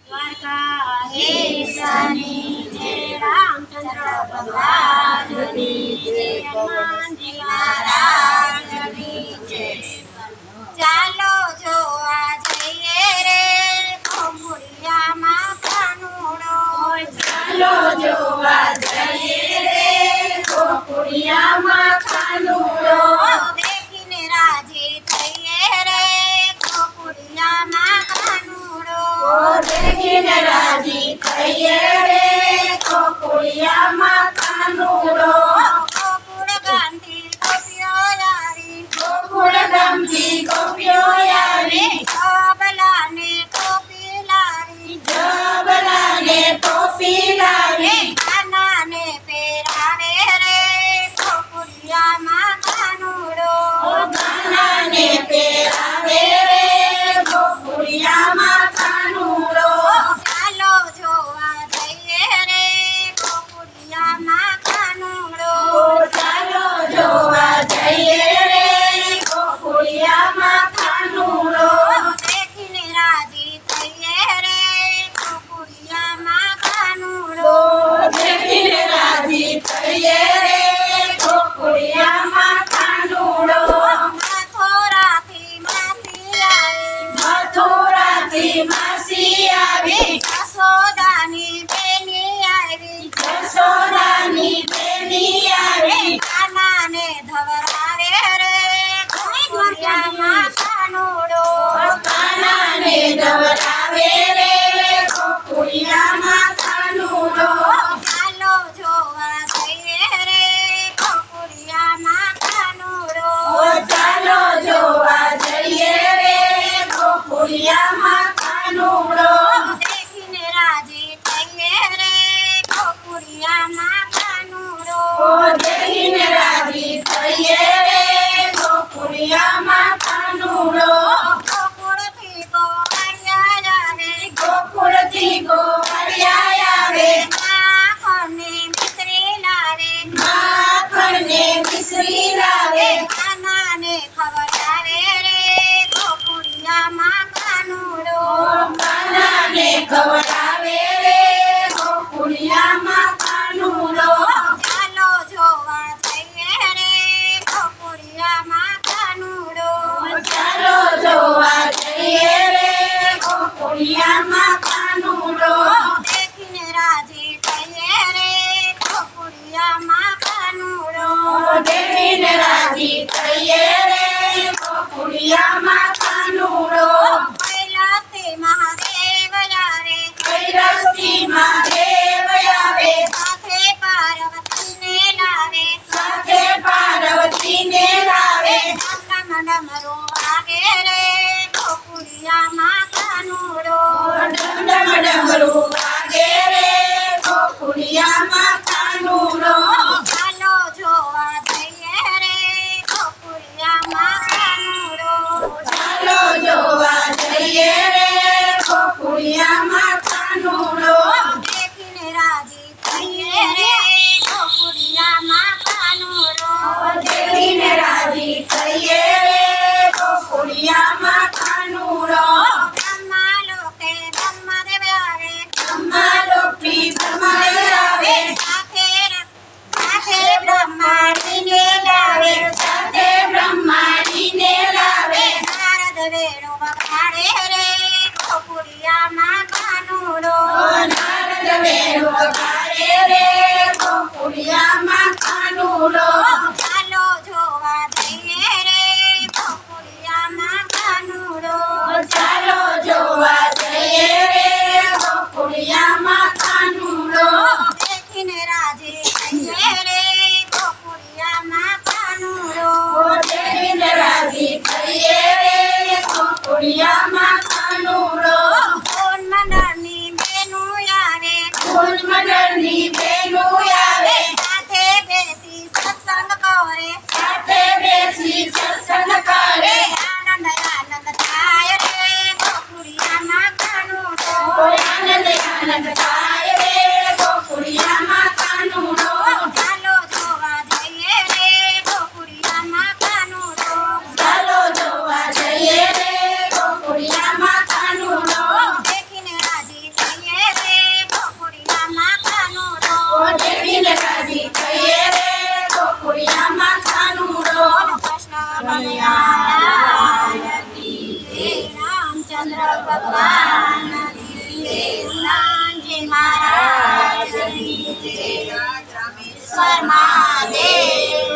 દ્વારકાધીશની જય, રામચંદ્ર ભગવાનની જય, હનુમાનજી મહારાજની જય। ચાલો જોવા જઈએ રે ગોકુળિયામાં કાનુડો, ચાલો જોવા જઈએ રે ગોકુળિયામાં કાનુડો, દેખીને રાજી થઈએ રે ગોકુળિયામાં કાનુડો, દેખીને રાજી થઈએ રે ગોકુળિયામાં કાનુડો। ગોકુળ ગામથી ગોપીઓ આવી, ગોકુળ ગામથી ગોપીઓ આવી, જબલાને ટોપી લાવી, જબલાને ટોપી લાવી, કાનાને પહેરાવે રે ગોકુળિયામાં કાનુડો, કાનાને પહેરાવે રે ગોકુળિયામાં કાનુડો। ચાલો જોવા જઈએ રે ગોકુળિયામાં કાનુડો, ચાલો જોવા જઈએ રે ગોકુળિયામાં કાનુડો, દેખીને રાજી થઈએ રે ગોકુળિયામાં કાનુડો, દેખીને રાજી થઈએ રે ગોકુળિયામાં કાનુડો। મથુરાથી માસી આવી, મથુરાથી માસી આવી, યશોદાની બેની આવી, યશોદાની બેની આવી, કાનાને ધવરાવે રે ગોકુળિયામાં કાનુડો, કાનાને દવરાવે રે ગોકુળિયામાં કાનુડો। ચાલો જોવા જઈએ રે ગોકુળિયામાં કાનુડો, ચાલો જોવા જઈએ રે ગોકુળિયામાં કાનુડો, દેખીને રાજી થઈએ રે ગોકુળિયામાં કાનુડો, દેખીને રાજી થઈએ રે ગોકુળિયામાં કાનુડો। ગોકુળથી ગોવાળિયા આવે, ગોકુળથી ગોવાળિયા આવે, માખણને મિશ્રી લાવે, માખણને મિશ્રી લાવે, કાનાને ખવડાવે રે ગોકુળિયામાં કાનુડો, કાનાને ખવડાવે રે ગોકુળિયામાં કાનુડો। ચાલો જોવા જઈએ રે ગોકુળિયામાં કાનુડો, ચાલો જોવા જઈએ રે ગોકુળિયામાં કાનુડો, દેખીને રાજી થઈએ રે ગોકુળિયામાં કાનુડો, દેખીને રાજી થઈએ રે ગોકુળિયામાં કાનુડો। કૈલાસથી મહાદેવ આવે, કૈલાસથી મહાદેવ આવે, સાથે પાર્વતીને લાવે, સાથે પાર્વતીને લાવે, ડમ ડમરો વાગે રે ગોકુળિયામાં કાનુડો, ડમ ડમરું વાગે રે ગોકુળિયામાં કાનુડો। ચાલો જોવા જઈએ રે ગોકુળિયામાં કાનુડો, ચાલો જોવા જઈએ રે ગોકુળિયામાં કાનુડો, દેખીને રાજી થઈએ રે ગોકુળિયામાં કાનુડો, દેખીને રાજી થઈએ રે ગોકુળિયામાં કાનુડો। બ્રહ્મા લોકે બ્રહ્મદેવ આવે, બ્રહ્માલોકથી બ્રહ્માદેવ આવે, સાથે બ્રહ્માજીને લાવે, સાથે બ્રહ્માજીને લાવે, નારદ વેણુ વગાડે રે ગોકુળિયામાં કાનુડો, નારદ વેણુ વગાડે રે ગોકુળિયામાં કાનુડો। ચાલો જોવા જઈએ રે ગોકુળિયામાં કાનુડો, ચાલો જોવા જઈએ રે ગોકુળિયામાં કાનુડો, દેખીને રાજી થઈએ રે ગોકુળિયામાં કાનુડો, દેખીને રાજી થઈએ રે ગોકુળિયામાં કાનુડો। ફૂલ મંડળની બેનું આવે, ફૂલ મંડળની બેનું આવે, સાથે બેસી સત્સંગ કરે, ચંદ્ર ભગવાન હનુમાનજી મહારાજની જય. રામેશ્વર મહાદેવ